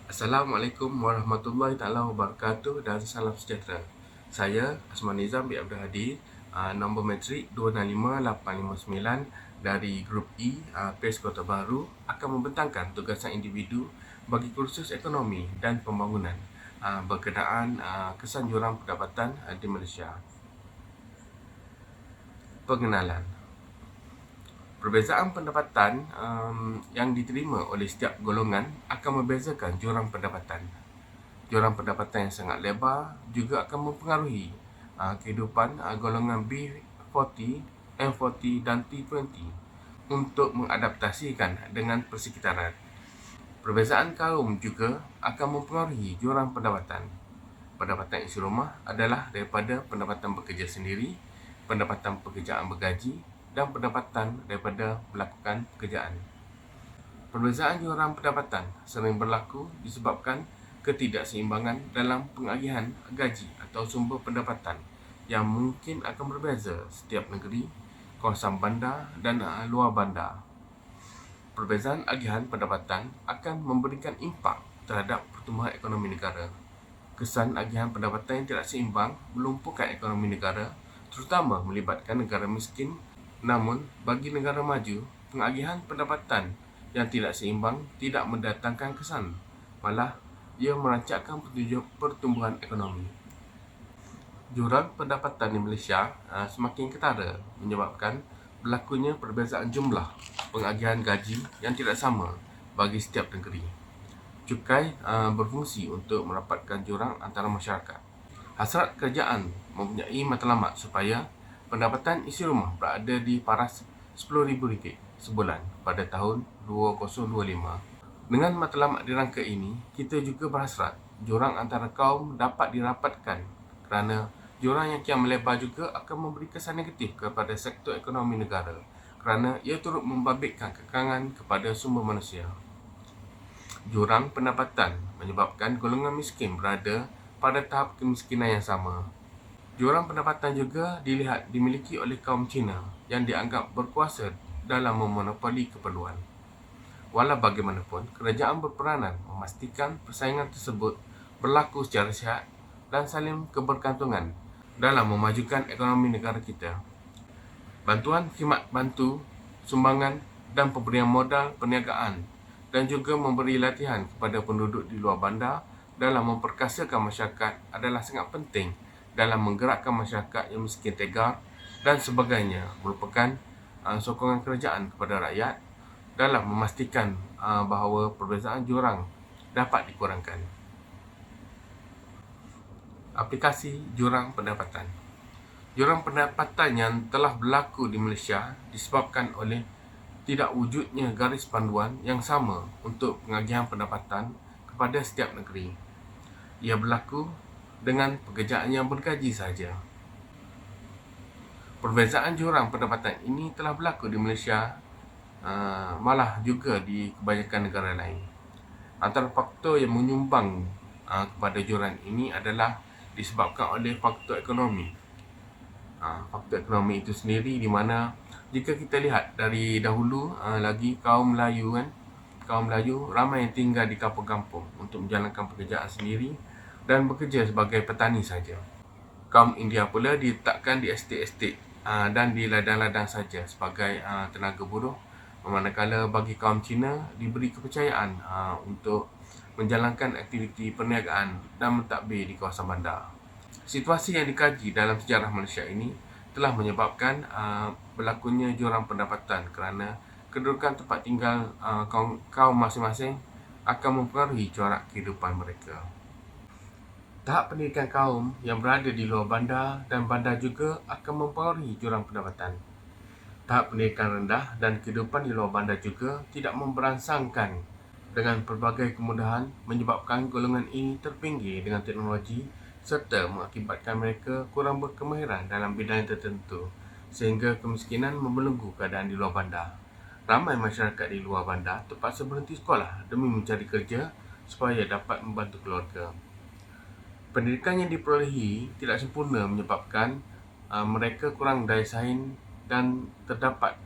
Assalamualaikum warahmatullahi taala wabarakatuh dan salam sejahtera. Saya Asman Nizam bin Abdul Hadi, nombor matrik 265859 dari Grup E, PES Kota Baru akan membentangkan tugasan individu bagi kursus ekonomi dan pembangunan berkenaan kesan jurang pendapatan di Malaysia. Pengenalan. Perbezaan pendapatan yang diterima oleh setiap golongan akan membezakan jurang pendapatan. Jurang pendapatan yang sangat lebar juga akan mempengaruhi kehidupan golongan B40, M40 dan T20 untuk mengadaptasikan dengan persekitaran. Perbezaan kaum juga akan mempengaruhi jurang pendapatan. Pendapatan isi rumah adalah daripada pendapatan bekerja sendiri, pendapatan pekerjaan bergaji dan pendapatan daripada melakukan pekerjaan. Perbezaan jurang pendapatan sering berlaku disebabkan ketidakseimbangan dalam pengagihan gaji atau sumber pendapatan yang mungkin akan berbeza setiap negeri, kawasan bandar dan luar bandar. Perbezaan agihan pendapatan akan memberikan impak terhadap pertumbuhan ekonomi negara. Kesan agihan pendapatan yang tidak seimbang melumpuhkan ekonomi negara, terutama melibatkan negara miskin. Namun, bagi negara maju, pengagihan pendapatan yang tidak seimbang tidak mendatangkan kesan, malah ia merancangkan pertumbuhan ekonomi. Jurang pendapatan di Malaysia semakin ketara menyebabkan berlakunya perbezaan jumlah pengagihan gaji yang tidak sama bagi setiap negeri. Cukai berfungsi untuk merapatkan jurang antara masyarakat. Hasrat kerajaan mempunyai matlamat supaya pendapatan isi rumah berada di paras RM10,000 sebulan pada tahun 2025. Dengan matlamat dirangka ini, kita juga berhasrat jurang antara kaum dapat dirapatkan kerana jurang yang kian melebar juga akan memberi kesan negatif kepada sektor ekonomi negara kerana ia turut membabitkan kekangan kepada sumber manusia. Jurang pendapatan menyebabkan golongan miskin berada pada tahap kemiskinan yang sama. Jurang pendapatan juga dimiliki oleh kaum Cina yang dianggap berkuasa dalam memonopoli keperluan. Walau bagaimanapun, kerajaan berperanan memastikan persaingan tersebut berlaku secara sihat dan saling kebergantungan dalam memajukan ekonomi negara kita. Bantuan khidmat bantu, sumbangan dan pemberian modal perniagaan dan juga memberi latihan kepada penduduk di luar bandar dalam memperkasakan masyarakat adalah sangat penting dalam menggerakkan masyarakat yang miskin tegar dan sebagainya, merupakan sokongan kerajaan kepada rakyat dalam memastikan bahawa perbezaan jurang dapat dikurangkan. Aplikasi jurang pendapatan. Jurang pendapatan yang telah berlaku di Malaysia disebabkan oleh tidak wujudnya garis panduan yang sama untuk pengagihan pendapatan kepada setiap negeri. Ia berlaku dengan pekerjaan yang bergaji sahaja. Perbezaan jurang pendapatan ini telah berlaku di Malaysia, malah juga di kebanyakan negara lain. Antara faktor yang menyumbang kepada jurang ini adalah disebabkan oleh faktor ekonomi. Faktor ekonomi itu sendiri di mana jika kita lihat dari dahulu lagi kaum Melayu ramai yang tinggal di kampung-kampung untuk menjalankan pekerjaan sendiri dan bekerja sebagai petani saja. Kaum India pula diletakkan di estet-estet dan di ladang-ladang saja sebagai tenaga buruh, manakala bagi kaum Cina diberi kepercayaan untuk menjalankan aktiviti perniagaan dan mentadbir di kawasan bandar. Situasi yang dikaji dalam sejarah Malaysia ini telah menyebabkan berlakunya jurang pendapatan kerana kedudukan tempat tinggal kaum masing-masing akan mempengaruhi corak kehidupan mereka. Tahap pendidikan kaum yang berada di luar bandar dan bandar juga akan mempengaruhi jurang pendapatan. Tahap pendidikan rendah dan kehidupan di luar bandar juga tidak memberangsangkan dengan pelbagai kemudahan menyebabkan golongan ini terpinggir dengan teknologi serta mengakibatkan mereka kurang berkemahiran dalam bidang tertentu sehingga kemiskinan membelenggu keadaan di luar bandar. Ramai masyarakat di luar bandar terpaksa berhenti sekolah demi mencari kerja supaya dapat membantu keluarga. Pendidikan yang diperolehi tidak sempurna menyebabkan mereka kurang daya saing dan terdapat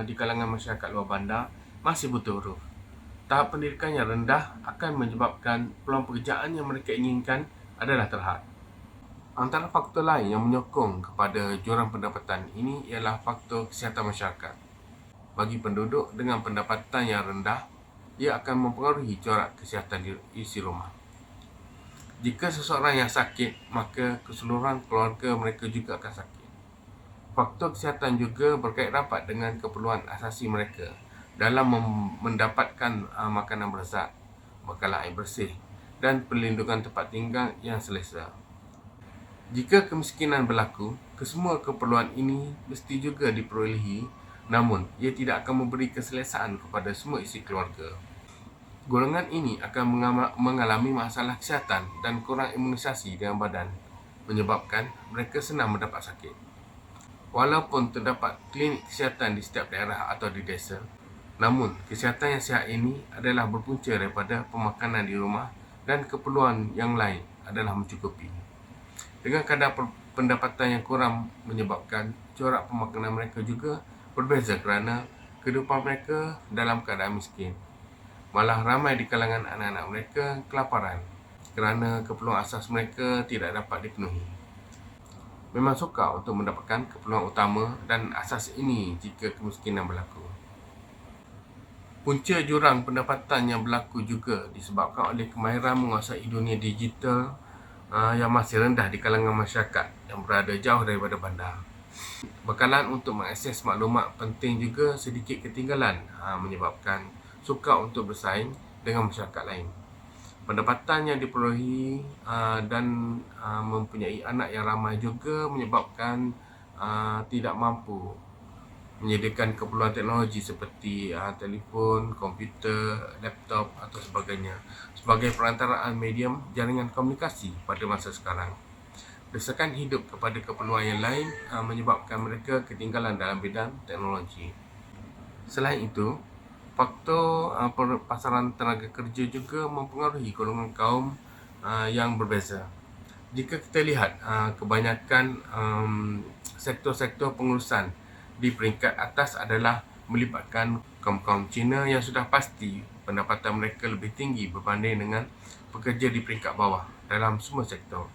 di kalangan masyarakat luar bandar masih buta huruf. tahap pendidikan yang rendah akan menyebabkan peluang pekerjaan yang mereka inginkan adalah terhad. Antara faktor lain yang menyokong kepada jurang pendapatan ini ialah faktor kesihatan masyarakat. Bagi penduduk dengan pendapatan yang rendah, ia akan mempengaruhi corak kesihatan di isi rumah. Jika seseorang yang sakit, maka keseluruhan keluarga mereka juga akan sakit. Faktor kesihatan juga berkait rapat dengan keperluan asasi mereka dalam mendapatkan makanan berzat, bekalan air bersih dan perlindungan tempat tinggal yang selesa. Jika kemiskinan berlaku, kesemua keperluan ini mesti juga diperolehi, namun ia tidak akan memberi keselesaan kepada semua isi keluarga. Golongan ini akan mengalami masalah kesihatan dan kurang imunisasi dalam badan, menyebabkan mereka senang mendapat sakit. Walaupun terdapat klinik kesihatan di setiap daerah atau di desa, namun kesihatan yang sihat ini adalah berpunca daripada pemakanan di rumah dan keperluan yang lain adalah mencukupi. Dengan kadar pendapatan yang kurang menyebabkan corak pemakanan mereka juga berbeza kerana kehidupan mereka dalam keadaan miskin. Malah ramai di kalangan anak-anak mereka kelaparan kerana keperluan asas mereka tidak dapat dipenuhi. Memang sukar untuk mendapatkan keperluan utama dan asas ini jika kemiskinan berlaku. Punca jurang pendapatan yang berlaku juga disebabkan oleh kemahiran menguasai dunia digital yang masih rendah di kalangan masyarakat yang berada jauh daripada bandar. Bekalan untuk mengakses maklumat penting juga sedikit ketinggalan, menyebabkan sukar untuk bersaing dengan masyarakat lain. Pendapatan yang diperolehi dan mempunyai anak yang ramai juga menyebabkan tidak mampu menyediakan keperluan teknologi seperti telefon, komputer, laptop atau sebagainya sebagai perantaraan medium jaringan komunikasi pada masa sekarang. Desakan hidup kepada keperluan yang lain menyebabkan mereka ketinggalan dalam bidang teknologi. Selain itu, faktor pasaran tenaga kerja juga mempengaruhi golongan kaum yang berbeza. Jika kita lihat kebanyakan sektor-sektor pengurusan di peringkat atas adalah melibatkan kaum-kaum Cina yang sudah pasti pendapatan mereka lebih tinggi berbanding dengan pekerja di peringkat bawah dalam semua sektor.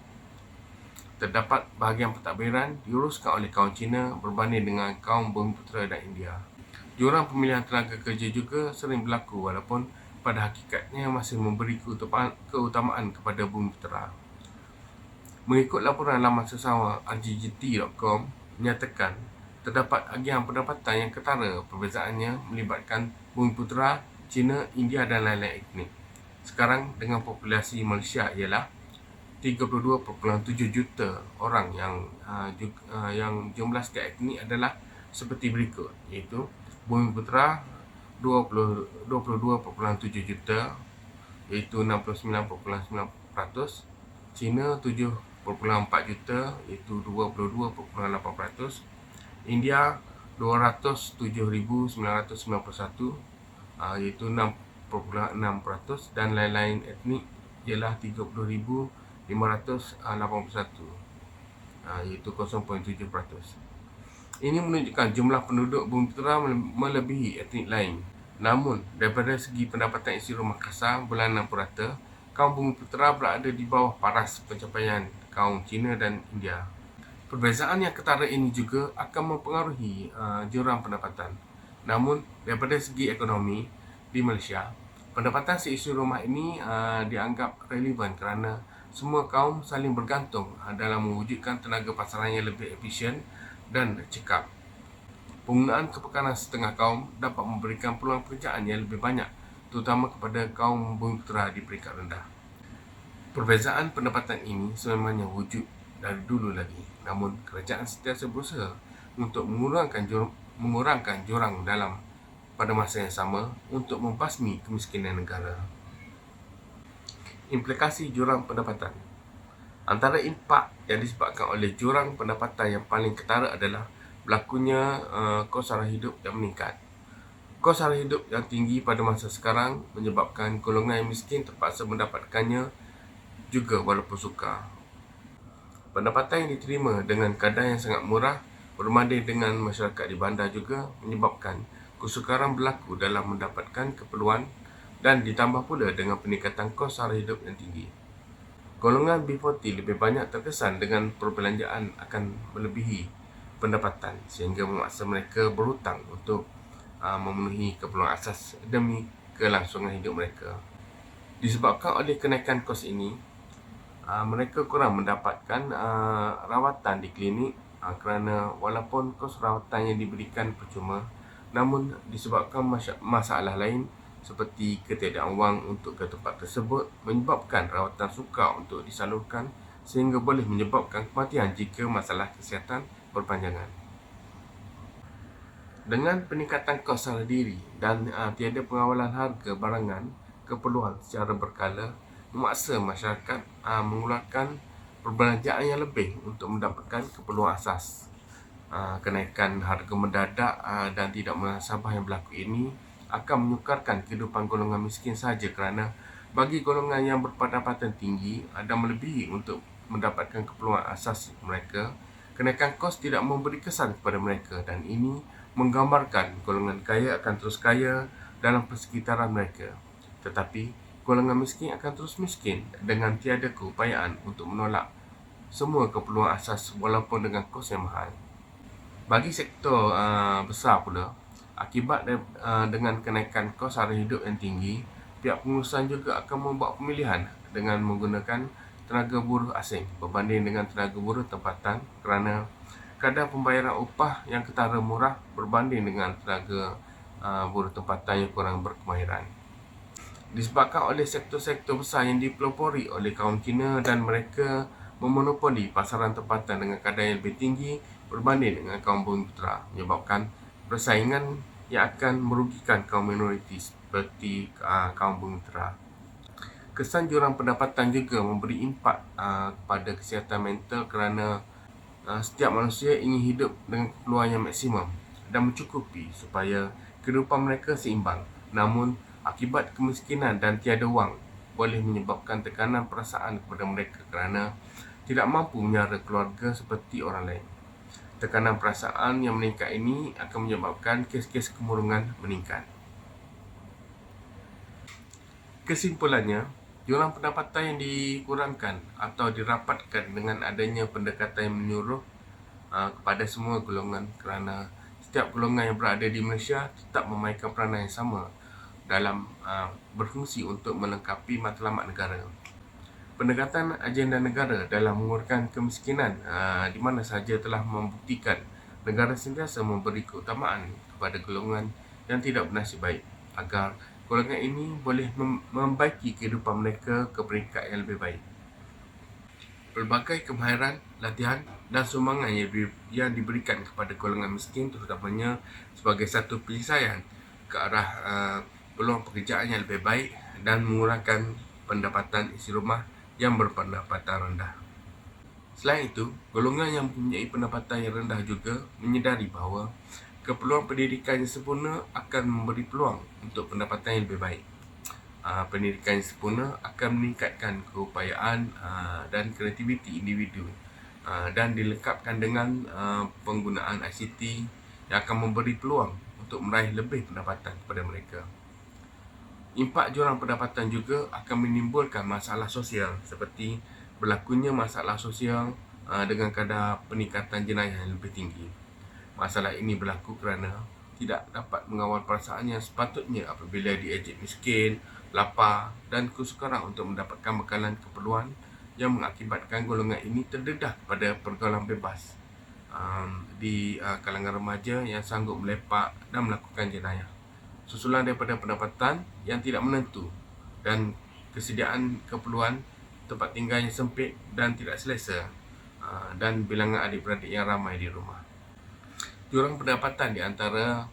Terdapat bahagian pentadbiran diuruskan oleh kaum Cina berbanding dengan kaum Bumiputera dan India. Jurang pemilihan tenaga kerja juga sering berlaku walaupun pada hakikatnya masih memberi keutamaan kepada Bumiputera. Mengikut laporan laman sesama rggt.com menyatakan terdapat agian pendapatan yang ketara perbezaannya melibatkan Bumiputera, Cina, India dan lain-lain etnik. Sekarang dengan populasi Malaysia ialah 32.7 juta orang yang jumlah setiap etnik adalah seperti berikut, iaitu Bumiputera 22.7 juta iaitu 69.9%, Cina 7.4 juta iaitu 22.8%, India 207,991 iaitu 6.6% dan lain-lain etnik ialah 30,581 iaitu 0.7%. Ini menunjukkan jumlah penduduk Bumiputera melebihi etnik lain. Namun, daripada segi pendapatan isi rumah kasar bulanan purata, kaum Bumiputera berada di bawah paras pencapaian kaum Cina dan India. Perbezaan yang ketara ini juga akan mempengaruhi jurang pendapatan. Namun, daripada segi ekonomi di Malaysia, pendapatan seisi rumah ini dianggap relevan kerana semua kaum saling bergantung dalam mewujudkan tenaga pasaran yang lebih efisien dan cekap. Penggunaan kepekaran setengah kaum dapat memberikan peluang pekerjaan yang lebih banyak, terutama kepada kaum Bumiputera di peringkat rendah. Perbezaan pendapatan ini sebenarnya wujud dari dulu lagi. Namun, kerajaan sentiasa berusaha untuk mengurangkan jurang dalam pada masa yang sama untuk membasmi kemiskinan negara. Implikasi jurang pendapatan. Antara impak yang disebabkan oleh jurang pendapatan yang paling ketara adalah berlakunya kos sara hidup yang meningkat. Kos sara hidup yang tinggi pada masa sekarang menyebabkan golongan yang miskin terpaksa mendapatkannya juga walaupun sukar. Pendapatan yang diterima dengan kadar yang sangat murah berbanding dengan masyarakat di bandar juga menyebabkan kesukaran berlaku dalam mendapatkan keperluan dan ditambah pula dengan peningkatan kos sara hidup yang tinggi. Golongan B40 lebih banyak terkesan dengan perbelanjaan akan melebihi pendapatan sehingga memaksa mereka berhutang untuk memenuhi keperluan asas demi kelangsungan hidup mereka. Disebabkan oleh kenaikan kos ini, mereka kurang mendapatkan rawatan di klinik kerana walaupun kos rawatan yang diberikan percuma, namun disebabkan masalah lain seperti ketiadaan wang untuk ke tempat tersebut menyebabkan rawatan sukar untuk disalurkan sehingga boleh menyebabkan kematian jika masalah kesihatan berpanjangan. Dengan peningkatan kos sara diri dan tiada pengawalan harga barangan keperluan secara berkala, memaksa masyarakat mengeluarkan perbelanjaan yang lebih untuk mendapatkan keperluan asas. Kenaikan harga mendadak dan tidak munasabah yang berlaku ini akan menyukarkan kehidupan golongan miskin sahaja kerana bagi golongan yang berpendapatan tinggi dan melebihi untuk mendapatkan keperluan asas mereka, kenaikan kos tidak memberi kesan kepada mereka dan ini menggambarkan golongan kaya akan terus kaya dalam persekitaran mereka. Tetapi, golongan miskin akan terus miskin dengan tiada keupayaan untuk menolak semua keperluan asas walaupun dengan kos yang mahal. Bagi sektor besar pula, akibat dengan kenaikan kos sara hidup yang tinggi, pihak pengurusan juga akan membuat pemilihan dengan menggunakan tenaga buruh asing berbanding dengan tenaga buruh tempatan kerana kadar pembayaran upah yang ketara murah berbanding dengan tenaga buruh tempatan yang kurang berkemahiran. Disebabkan oleh sektor-sektor besar yang dipelopori oleh kaum Cina dan mereka memonopoli pasaran tempatan dengan kadar yang lebih tinggi berbanding dengan kaum Bumiputera, menyebabkan persaingan yang akan merugikan kaum minoriti seperti kaum Bumiputera. Kesan jurang pendapatan juga memberi impak kepada kesihatan mental kerana setiap manusia ingin hidup dengan keperluan yang maksimum dan mencukupi supaya kehidupan mereka seimbang. Namun, akibat kemiskinan dan tiada wang boleh menyebabkan tekanan perasaan kepada mereka kerana tidak mampu menyara keluarga seperti orang lain. Tekanan perasaan yang meningkat ini akan menyebabkan kes-kes kemurungan meningkat. Kesimpulannya, jurang pendapatan yang dikurangkan atau dirapatkan dengan adanya pendekatan yang menyuruh kepada semua golongan kerana setiap golongan yang berada di Malaysia tetap memainkan peranan yang sama dalam berfungsi untuk melengkapi matlamat negara. Pendekatan agenda negara dalam mengurangkan kemiskinan di mana sahaja telah membuktikan negara sentiasa memberi keutamaan kepada golongan yang tidak bernasib baik agar golongan ini boleh membaiki kehidupan mereka ke peringkat yang lebih baik. Pelbagai kemahiran, latihan dan sumbangan yang diberikan kepada golongan miskin terutamanya sebagai satu penyelesaian ke arah peluang pekerjaan yang lebih baik dan mengurangkan pendapatan isi rumah yang berpendapatan rendah. Selain itu, golongan yang mempunyai pendapatan yang rendah juga menyedari bahawa keperluan pendidikan yang sempurna akan memberi peluang untuk pendapatan yang lebih baik. Pendidikan yang sempurna akan meningkatkan keupayaan dan kreativiti individu dan dilengkapkan dengan penggunaan ICT yang akan memberi peluang untuk meraih lebih pendapatan kepada mereka. Impak jurang pendapatan juga akan menimbulkan masalah sosial seperti berlakunya masalah sosial dengan kadar peningkatan jenayah yang lebih tinggi. Masalah ini berlaku kerana tidak dapat mengawal perasaan yang sepatutnya apabila diejek miskin, lapar dan kesukaran untuk mendapatkan bekalan keperluan yang mengakibatkan golongan ini terdedah pada pergaulan bebas di kalangan remaja yang sanggup melepak dan melakukan jenayah. Susulan daripada pendapatan yang tidak menentu dan kesediaan keperluan tempat tinggal yang sempit dan tidak selesa dan bilangan adik-beradik yang ramai di rumah. Jurang pendapatan di antara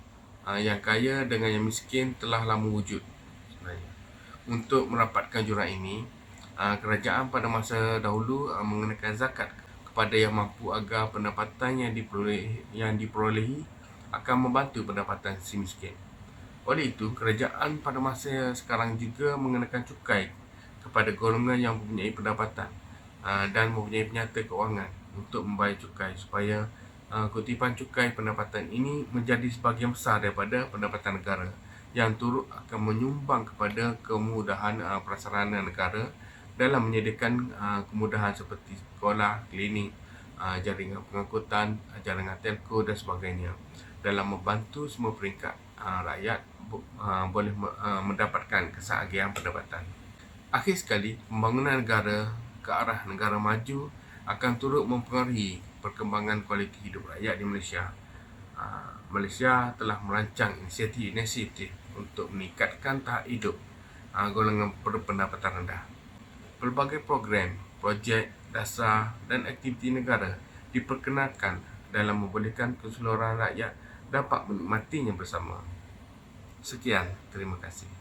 yang kaya dengan yang miskin telah lama wujud sebenarnya. Untuk merapatkan jurang ini, kerajaan pada masa dahulu mengenakan zakat kepada yang mampu agar pendapatan yang diperolehi akan membantu pendapatan si miskin. Oleh itu, kerajaan pada masa sekarang juga mengenakan cukai kepada golongan yang mempunyai pendapatan dan mempunyai penyata keuangan untuk membayar cukai supaya kutipan cukai pendapatan ini menjadi sebahagian besar daripada pendapatan negara yang turut akan menyumbang kepada kemudahan prasarana negara dalam menyediakan kemudahan seperti sekolah, klinik, jaringan pengangkutan, jaringan telco dan sebagainya, dalam membantu semua peringkat rakyat boleh mendapatkan kesahagiaan pendapatan. Akhir sekali, pembangunan negara ke arah negara maju akan turut mempengaruhi perkembangan kualiti hidup rakyat di Malaysia. Malaysia telah merancang inisiatif untuk meningkatkan tahap hidup golongan berpendapatan rendah. Pelbagai program, projek dasar dan aktiviti negara diperkenalkan dalam membolehkan keseluruhan rakyat dapat menikmatinya bersama. Sekian, terima kasih.